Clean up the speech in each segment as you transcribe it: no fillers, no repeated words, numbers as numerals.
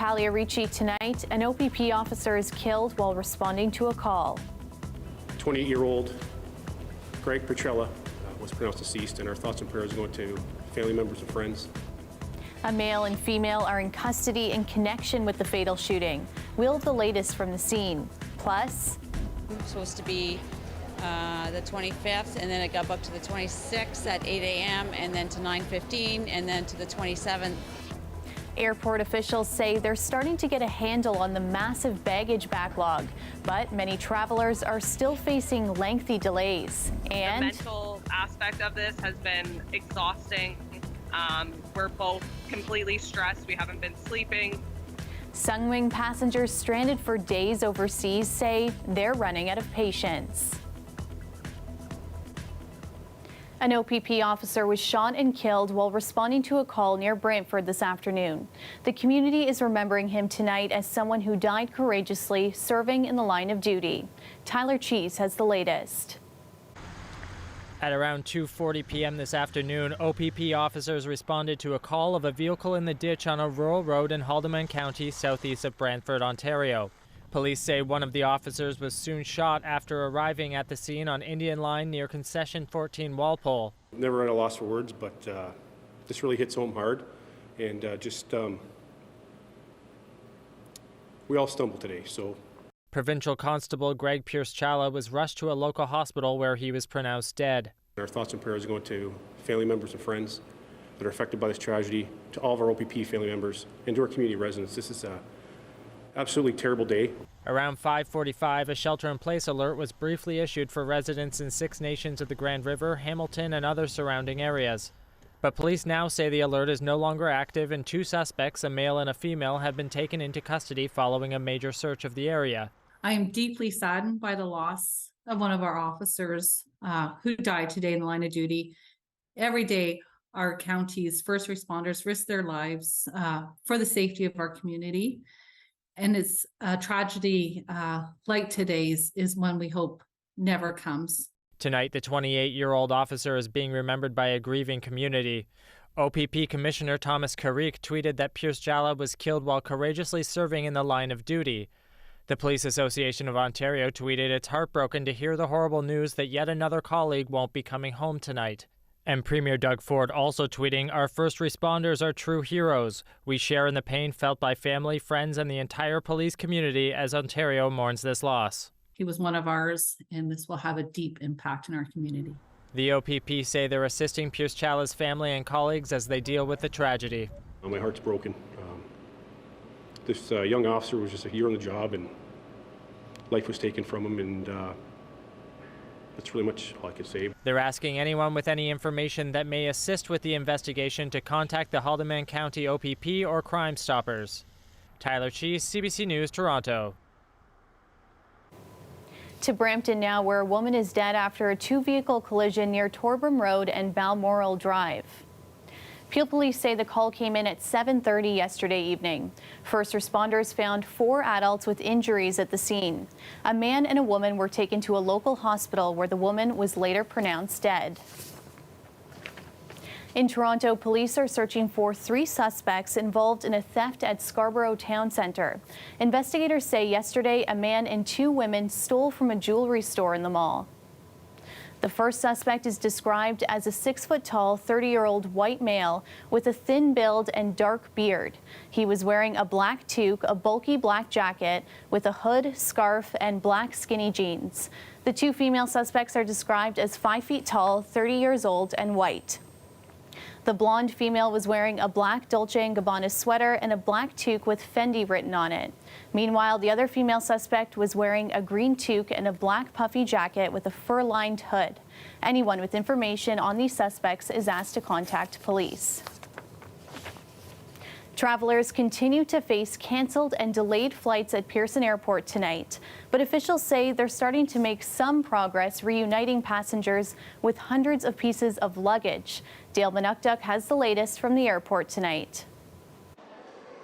Cagliari tonight, an OPP officer is killed while responding to a call. 28-year-old Greg Petrella was pronounced deceased, and our thoughts and prayers go to family members and friends. A male and female are in custody in connection with the fatal shooting. We'll have the latest from the scene. Plus, it's supposed to be the 25th, and then it got booked to the 26th at 8 a.m. and then to 9:15, and then to the 27th. Airport officials say they're starting to get a handle on the massive baggage backlog, but many travelers are still facing lengthy delays. And the mental aspect of this has been exhausting. We're both completely stressed. We haven't been sleeping. Sunwing passengers stranded for days overseas say they're running out of patience. An OPP officer was shot and killed while responding to a call near Brantford this afternoon. The community is remembering him tonight as someone who died courageously serving in the line of duty. Tyler Cheese has the latest. At around 2:40 p.m. this afternoon, OPP officers responded to a call of a vehicle in the ditch on a rural road in Haldimand County, southeast of Brantford, Ontario. Police say one of the officers was soon shot after arriving at the scene on Indian Line near Concession 14 Walpole. Never at a loss for words, but this really hits home hard, and we all stumbled today. So, Provincial Constable Greg Pierce-Challa was rushed to a local hospital where he was pronounced dead. Our thoughts and prayers go to family members and friends that are affected by this tragedy, to all of our OPP family members, and to our community residents. This is a absolutely terrible day. Around 5:45, a shelter-in-place alert was briefly issued for residents in 6 nations of the Grand River, Hamilton, and other surrounding areas. But police now say the alert is no longer active, and 2 suspects, a male and a female, have been taken into custody following a major search of the area. I am deeply saddened by the loss of one of our officers who died today in the line of duty. Every day, our county's first responders risk their lives for the safety of our community. And it's a tragedy like today's is one we hope never comes. Tonight, the 28-year-old officer is being remembered by a grieving community. OPP Commissioner Thomas Carrick tweeted that Pierce-Challa was killed while courageously serving in the line of duty. The Police Association of Ontario tweeted it's heartbroken to hear the horrible news that yet another colleague won't be coming home tonight. And Premier Doug Ford also tweeting, "Our first responders are true heroes. We share in the pain felt by family, friends, and the entire police community as Ontario mourns this loss." He was one of ours, and this will have a deep impact in our community. The OPP say they're assisting Pierce-Challa's family and colleagues as they deal with the tragedy. My heart's broken. This young officer was just a year on the job, and life was taken from him, and that's really much all I can say. They're asking anyone with any information that may assist with the investigation to contact the Haldimand County OPP or Crime Stoppers. Tyler Cheese, CBC News, Toronto. To Brampton now, where a woman is dead after a 2-vehicle collision near Torbram Road and Balmoral Drive. Peel police say the call came in at 7:30 yesterday evening. First responders found 4 adults with injuries at the scene. A man and a woman were taken to a local hospital where the woman was later pronounced dead. In Toronto, police are searching for 3 suspects involved in a theft at Scarborough Town Centre. Investigators say yesterday a man and 2 women stole from a jewelry store in the mall. The first suspect is described as a 6-foot-tall, 30-year-old white male with a thin build and dark beard. He was wearing a black toque, a bulky black jacket with a hood, scarf, and black skinny jeans. The 2 female suspects are described as 5 feet tall, 30 years old, and white. The blonde female was wearing a black Dolce & Gabbana sweater and a black toque with Fendi written on it. Meanwhile, the other female suspect was wearing a green toque and a black puffy jacket with a fur-lined hood. Anyone with information on these suspects is asked to contact police. Travelers continue to face canceled and delayed flights at Pearson Airport tonight, but officials say they're starting to make some progress reuniting passengers with hundreds of pieces of luggage. Dale Manukduk has the latest from the airport tonight.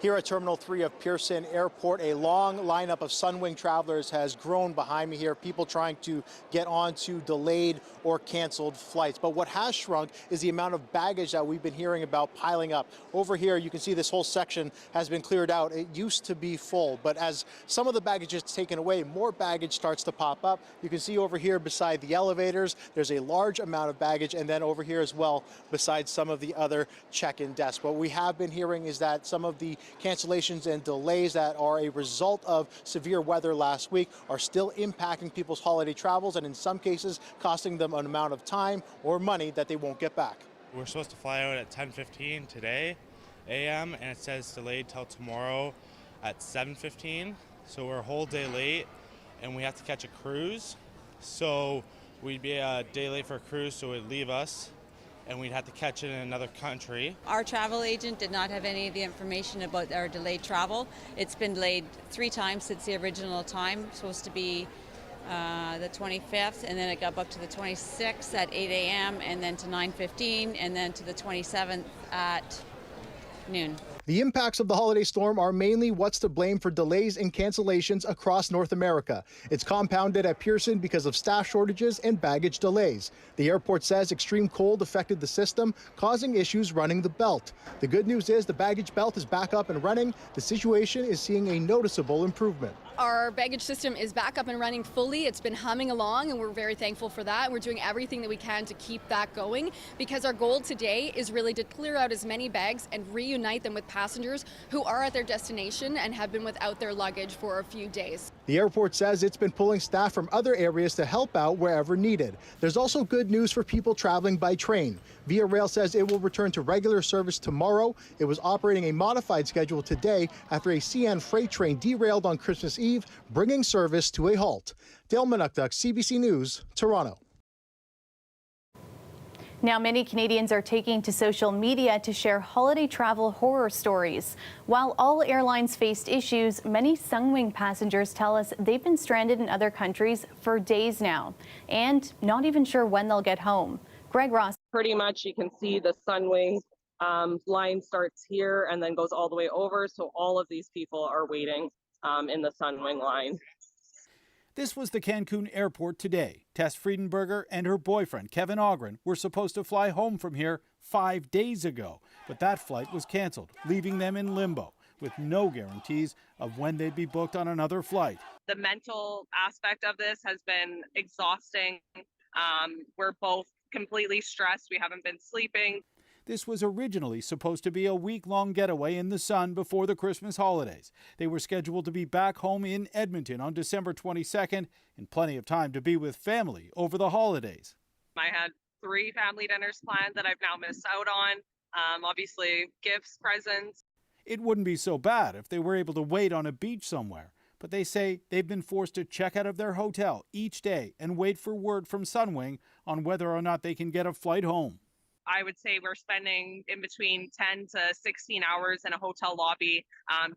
Here at Terminal 3 of Pearson Airport, a long lineup of Sunwing travelers has grown behind me here, people trying to get onto delayed or canceled flights. But what has shrunk is the amount of baggage that we've been hearing about piling up. Over here, you can see this whole section has been cleared out. It used to be full, but as some of the baggage is taken away, more baggage starts to pop up. You can see over here beside the elevators, there's a large amount of baggage, and then over here as well, beside some of the other check-in desks. What we have been hearing is that some of the cancellations and delays that are a result of severe weather last week are still impacting people's holiday travels, and in some cases costing them an amount of time or money that they won't get back. We're supposed to fly out at 10:15 today a.m. and it says delayed till tomorrow at 7:15, so we're a whole day late and we have to catch a cruise, so we'd be a day late for a cruise, so it'd leave us and we'd have to catch it in another country. Our travel agent did not have any of the information about our delayed travel. It's been delayed 3 times since the original time, supposed to be the 25th, and then it got booked to the 26th at 8 a.m. and then to 9:15, and then to the 27th at noon. The impacts of the holiday storm are mainly what's to blame for delays and cancellations across North America. It's compounded at Pearson because of staff shortages and baggage delays. The airport says extreme cold affected the system, causing issues running the belt. The good news is the baggage belt is back up and running. The situation is seeing a noticeable improvement. Our baggage system is back up and running fully. It's been humming along, and we're very thankful for that. We're doing everything that we can to keep that going, because our goal today is really to clear out as many bags and reunite them with passengers who are at their destination and have been without their luggage for a few days. The airport says it's been pulling staff from other areas to help out wherever needed. There's also good news for people traveling by train. Via Rail says it will return to regular service tomorrow. It was operating a modified schedule today after a CN freight train derailed on Christmas Eve, bringing service to a halt. Dale Manukduk, CBC News, Toronto. Now, many Canadians are taking to social media to share holiday travel horror stories. While all airlines faced issues, many Sunwing passengers tell us they've been stranded in other countries for days now and not even sure when they'll get home. Greg Ross. Pretty much you can see the Sunwing line starts here and then goes all the way over. So all of these people are waiting in the Sunwing line. This was the Cancun airport today. Tess Friedenberger and her boyfriend, Kevin Ogren, were supposed to fly home from here 5 days ago, but that flight was canceled, leaving them in limbo with no guarantees of when they'd be booked on another flight. The mental aspect of this has been exhausting. We're both completely stressed. We haven't been sleeping. This was originally supposed to be a week-long getaway in the sun before the Christmas holidays. They were scheduled to be back home in Edmonton on December 22nd, and plenty of time to be with family over the holidays. I had 3 family dinners planned that I've now missed out on. Obviously, gifts, presents. It wouldn't be so bad if they were able to wait on a beach somewhere, but they say they've been forced to check out of their hotel each day and wait for word from Sunwing on whether or not they can get a flight home. I would say we're spending in between 10 to 16 hours in a hotel lobby,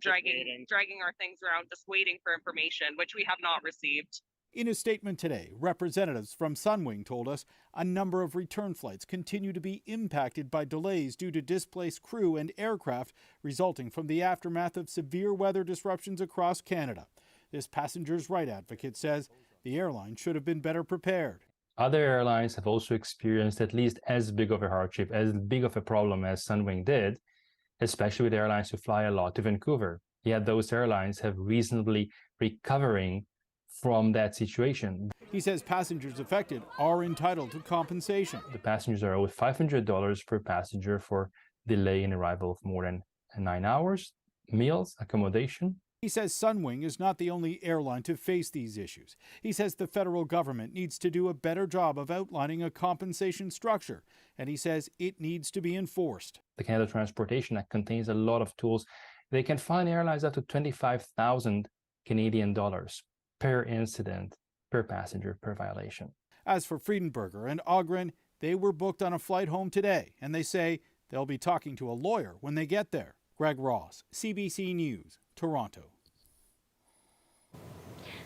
dragging our things around, just waiting for information, which we have not received. In a statement today, representatives from Sunwing told us a number of return flights continue to be impacted by delays due to displaced crew and aircraft resulting from the aftermath of severe weather disruptions across Canada. This passengers' right advocate says the airline should have been better prepared. Other airlines have also experienced at least as big of a hardship, as big of a problem as Sunwing did, especially with airlines who fly a lot to Vancouver. Yet those airlines have reasonably recovering from that situation. He says passengers affected are entitled to compensation. The passengers are owed $500 per passenger for delay in arrival of more than 9 hours, meals, accommodation. He says Sunwing is not the only airline to face these issues. He says the federal government needs to do a better job of outlining a compensation structure, and he says it needs to be enforced. The Canada Transportation Act contains a lot of tools. They can fine airlines up to 25,000 Canadian dollars per incident, per passenger, per violation. As for Friedenberger and Ogren, they were booked on a flight home today, and they say they'll be talking to a lawyer when they get there. Greg Ross, CBC News, Toronto.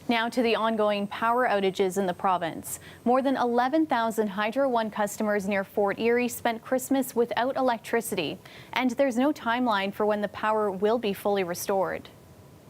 Now to the ongoing power outages in the province. More than 11,000 Hydro One customers near Fort Erie spent Christmas without electricity, and there's no timeline for when the power will be fully restored.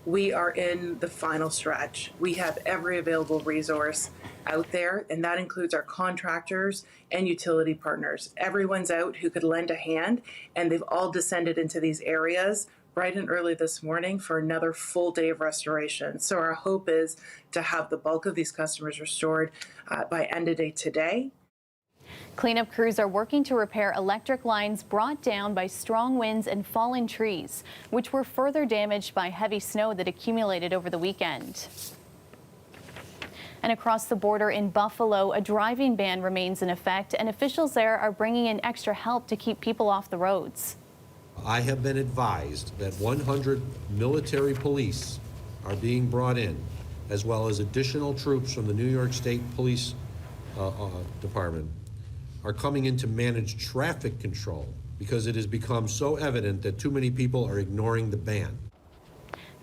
We are in the final stretch. We have every available resource out there, and that includes our contractors and utility partners. Everyone's out who could lend a hand, and they've all descended into these areas bright and early this morning for another full day of restoration. So our hope is to have the bulk of these customers restored by end of day today. Cleanup crews are working to repair electric lines brought down by strong winds and fallen trees, which were further damaged by heavy snow that accumulated over the weekend. And across the border in Buffalo, a driving ban remains in effect, and officials there are bringing in extra help to keep people off the roads. I have been advised that 100 military police are being brought in, as well as additional troops from the New York State Police Department are coming in to manage traffic control because it has become so evident that too many people are ignoring the ban.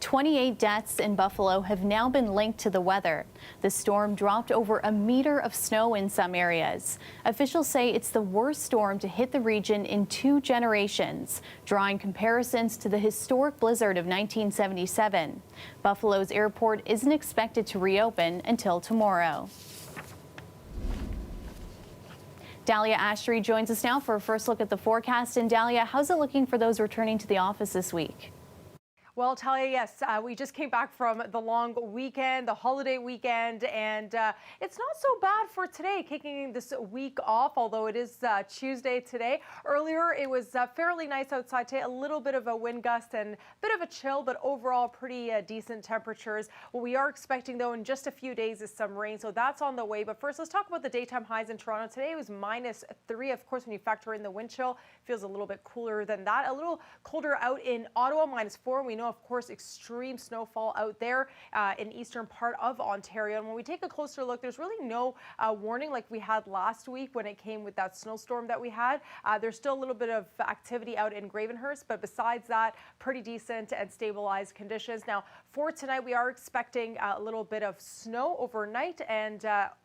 28 deaths in Buffalo have now been linked to the weather. The storm dropped over a meter of snow in some areas. Officials say it's the worst storm to hit the region in 2 generations, drawing comparisons to the historic blizzard of 1977. Buffalo's airport isn't expected to reopen until tomorrow. Dahlia Ashry joins us now for a first look at the forecast. And Dahlia, how's it looking for those returning to the office this week? Well, Talia, yes, we just came back from the long weekend, the holiday weekend, and it's not so bad for today, kicking this week off, although it is Tuesday today. Earlier, it was fairly nice outside today, a little bit of a wind gust and a bit of a chill, but overall pretty decent temperatures. What we are expecting, though, in just a few days is some rain, so that's on the way. But first, let's talk about the daytime highs in Toronto. Today it was -3. Of course, when you factor in the wind chill, it feels a little bit cooler than that. A little colder out in Ottawa, -4. We know, of course, extreme snowfall out there in eastern part of Ontario. And when we take a closer look, there's really no warning like we had last week when it came with that snowstorm that we had. There's still a little bit of activity out in Gravenhurst, but besides that, pretty decent and stabilized conditions. Now, for tonight, we are expecting a little bit of snow overnight, and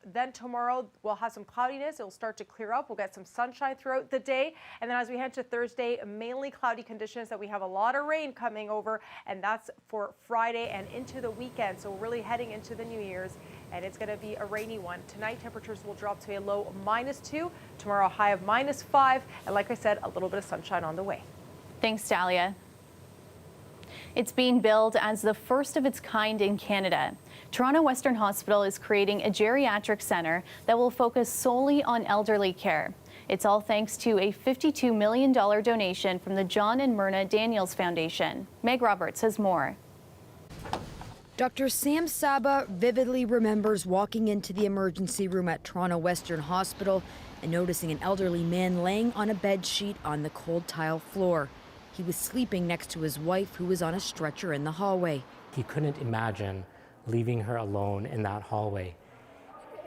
then tomorrow we'll have some cloudiness. It'll start to clear up. We'll get some sunshine throughout the day. And then as we head to Thursday, mainly cloudy conditions that we have a lot of rain coming over, and that's for Friday and into the weekend. So we're really heading into the New Year's, and it's going to be a rainy one. Tonight, temperatures will drop to a low -2. Tomorrow, a high of -5. And like I said, a little bit of sunshine on the way. Thanks, Dahlia. It's being billed as the first of its kind in Canada. Toronto Western Hospital is creating a geriatric center that will focus solely on elderly care. It's all thanks to a $52 million donation from the John and Myrna Daniels Foundation. Meg Roberts has more. Dr. Sam Saba vividly remembers walking into the emergency room at Toronto Western Hospital and noticing an elderly man laying on a bed sheet on the cold tile floor. He was sleeping next to his wife, who was on a stretcher in the hallway. He couldn't imagine leaving her alone in that hallway.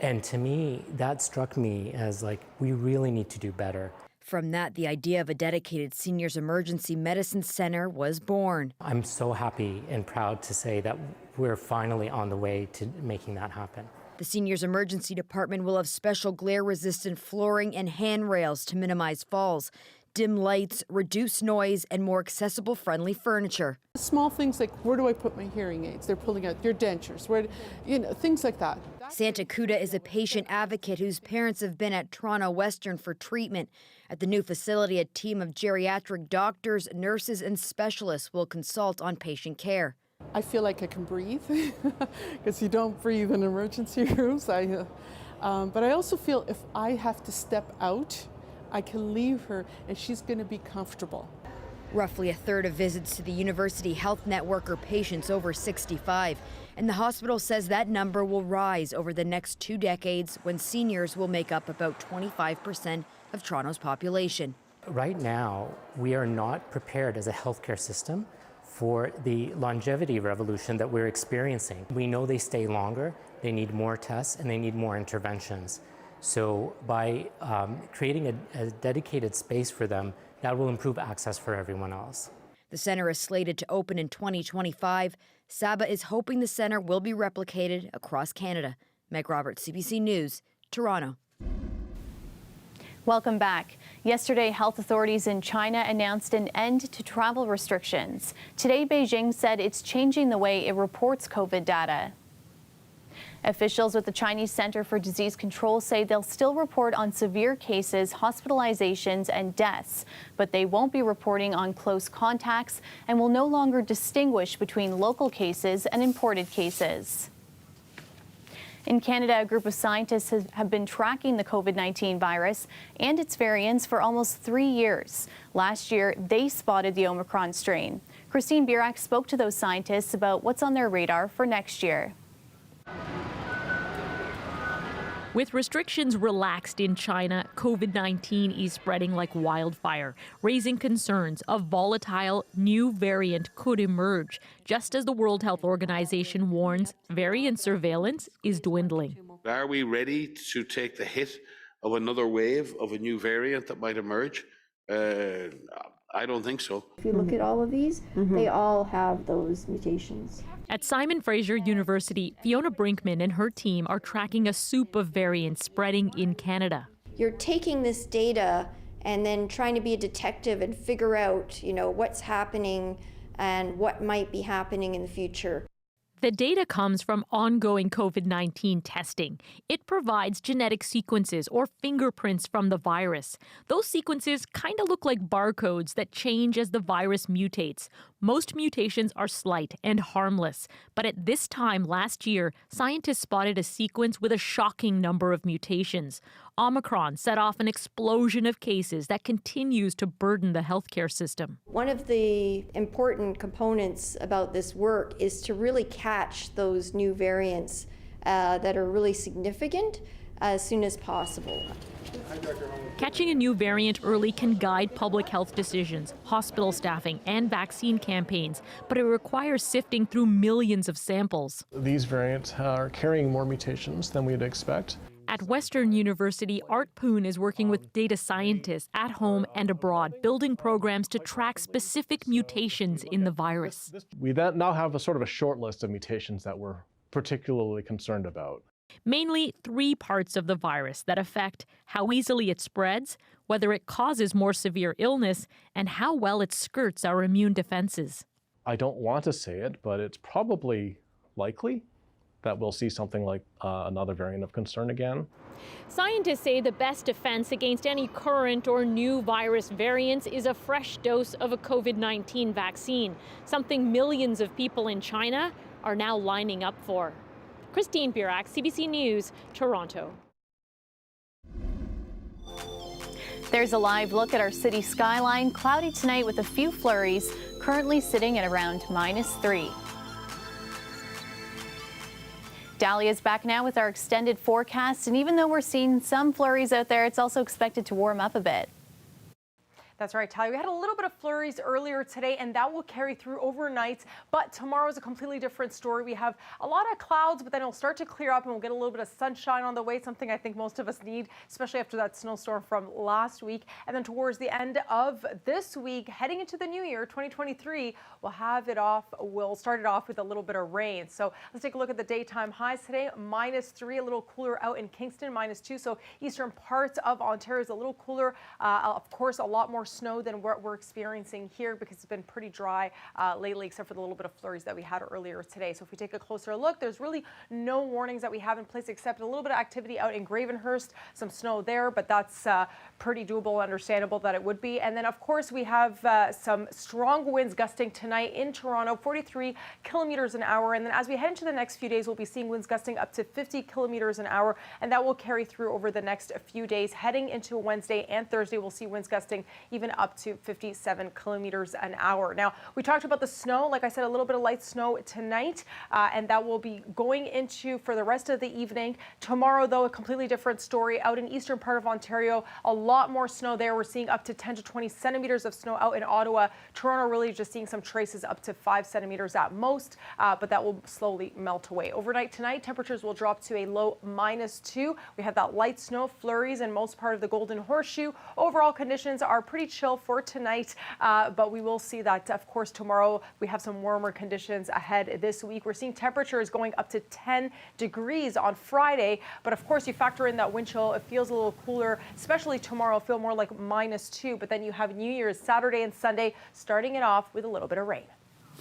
And to me, that struck me as like, we really need to do better. From that, the idea of a dedicated seniors emergency medicine center was born. I'm so happy and proud to say that we're finally on the way to making that happen. The seniors emergency department will have special glare-resistant flooring and handrails to minimize falls, dim lights, reduce noise, and more accessible, friendly furniture. Small things like, where do I put my hearing aids? They're pulling out your dentures, where, things like that. Santa Kuda is a patient advocate whose parents have been at Toronto Western for treatment. At the new facility, a team of geriatric doctors, nurses, and specialists will consult on patient care. I feel like I can breathe because you don't breathe in emergency rooms. But I also feel if I have to step out, I can leave her and she's going to be comfortable. Roughly a third of visits to the University Health Network are patients over 65, and the hospital says that number will rise over the next 2 decades when seniors will make up about 25% of Toronto's population. Right now, we are not prepared as a healthcare system for the longevity revolution that we're experiencing. We know they stay longer, they need more tests, and they need more interventions. So by creating a dedicated space for them, that will improve access for everyone else. The center is slated to open in 2025. Saba is hoping the center will be replicated across Canada. Meg Roberts, CBC News, Toronto. Welcome back. Yesterday, health authorities in China announced an end to travel restrictions. Today, Beijing said it's changing the way it reports COVID data. Officials with the Chinese Center for Disease Control say they'll still report on severe cases, hospitalizations, and deaths, but they won't be reporting on close contacts and will no longer distinguish between local cases and imported cases. In Canada, a group of scientists have been tracking the COVID-19 virus and its variants for almost 3 years. Last year, they spotted the Omicron strain. Christine Birak spoke to those scientists about what's on their radar for next year. With restrictions relaxed in China, COVID-19 is spreading like wildfire, raising concerns a volatile new variant could emerge. Just as the World Health Organization warns, variant surveillance is dwindling. Are we ready to take the hit of another wave of a new variant that might emerge? I don't think so. If you look at all of these, they all have those mutations. At Simon Fraser University, Fiona Brinkman and her team are tracking a soup of variants spreading in Canada. You're taking this data and then trying to be a detective and figure out, what's happening and what might be happening in the future. The data comes from ongoing COVID-19 testing. It provides genetic sequences or fingerprints from the virus. Those sequences kind of look like barcodes that change as the virus mutates. Most mutations are slight and harmless, but at this time last year, scientists spotted a sequence with a shocking number of mutations. Omicron set off an explosion of cases that continues to burden the healthcare system. One of the important components about this work is to really catch those new variants that are really significant as soon as possible. Catching a new variant early can guide public health decisions, hospital staffing, and vaccine campaigns, but it requires sifting through millions of samples. These variants are carrying more mutations than we'd expect. At Western University, Art Poon is working with data scientists at home and abroad, building programs to track specific mutations in the virus. We now have a sort of a short list of mutations that we're particularly concerned about. Mainly 3 parts of the virus that affect how easily it spreads, whether it causes more severe illness, and how well it skirts our immune defenses. I don't want to say it, but it's probably likely that we'll see something like another variant of concern again. Scientists say the best defense against any current or new virus variants is a fresh dose of a COVID-19 vaccine, something millions of people in China are now lining up for. Christine Birak, CBC News, Toronto. There's a live look at our city skyline. Cloudy tonight with a few flurries, currently sitting at around -3. Dahlia's back now with our extended forecast, and even though we're seeing some flurries out there, it's also expected to warm up a bit. That's right, Talia. We had a little bit of flurries earlier today, and that will carry through overnight. But tomorrow is a completely different story. We have a lot of clouds, but then it'll start to clear up, and we'll get a little bit of sunshine on the way, something I think most of us need, especially after that snowstorm from last week. And then towards the end of this week, heading into the new year, 2023, we'll start it off with a little bit of rain. So let's take a look at the daytime highs today. -3, a little cooler out in Kingston, -2. So eastern parts of Ontario is a little cooler. Of course, a lot more snow than what we're experiencing here because it's been pretty dry lately, except for the little bit of flurries that we had earlier today. So if we take a closer look, there's really no warnings that we have in place except a little bit of activity out in Gravenhurst, some snow there, but that's pretty doable, understandable that it would be. And then of course we have some strong winds gusting tonight in Toronto, 43 kilometers an hour. And then as we head into the next few days, we'll be seeing winds gusting up to 50 kilometers an hour, and that will carry through over the next few days. Heading into Wednesday and Thursday, we'll see winds gusting even up to 57 kilometers an hour. Now, we talked about the snow. Like I said, a little bit of light snow tonight, and that will be going into for the rest of the evening. Tomorrow, though, a completely different story. Out in eastern part of Ontario, a lot more snow there. We're seeing up to 10 to 20 centimeters of snow out in Ottawa. Toronto really just seeing some traces up to 5 centimeters at most, but that will slowly melt away. Overnight tonight, temperatures will drop to a low -2. We have that light snow, flurries in most part of the Golden Horseshoe. Overall conditions are pretty chill for tonight, but we will see that, of course, tomorrow we have some warmer conditions ahead this week. We're seeing temperatures going up to 10 degrees on Friday, but of course you factor in that wind chill, it feels a little cooler, especially tomorrow. It'll feel more like -2, but then you have New Year's Saturday and Sunday starting it off with a little bit of rain.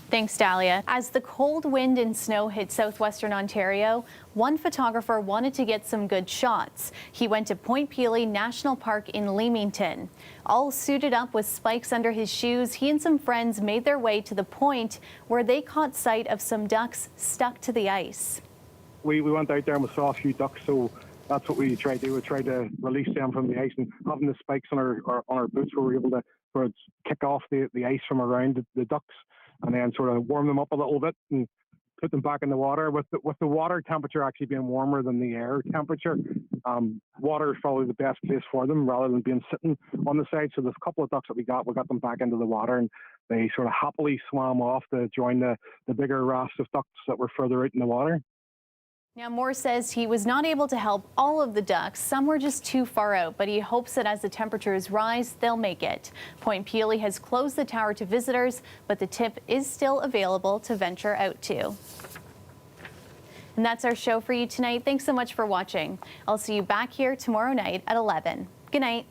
Thanks, Dahlia. As the cold wind and snow hit southwestern Ontario, one photographer wanted to get some good shots. He went to Point Pelee National Park in Leamington. All suited up with spikes under his shoes, he and some friends made their way to the point where they caught sight of some ducks stuck to the ice. We went out there and we saw a few ducks, so that's what we tried to do. We tried to release them from the ice, and having the spikes on our boots, we were able to sort of kick off the ice from around the ducks, and then sort of warm them up a little bit and put them back in the water. With the water temperature actually being warmer than the air temperature, water is probably the best place for them rather than being sitting on the side. So there's a couple of ducks that we got them back into the water, and they sort of happily swam off to join the bigger raft of ducks that were further out in the water. Now, Moore says he was not able to help all of the ducks. Some were just too far out, but he hopes that as the temperatures rise, they'll make it. Point Pelee has closed the tower to visitors, but the tip is still available to venture out to. And that's our show for you tonight. Thanks so much for watching. I'll see you back here tomorrow night at 11. Good night.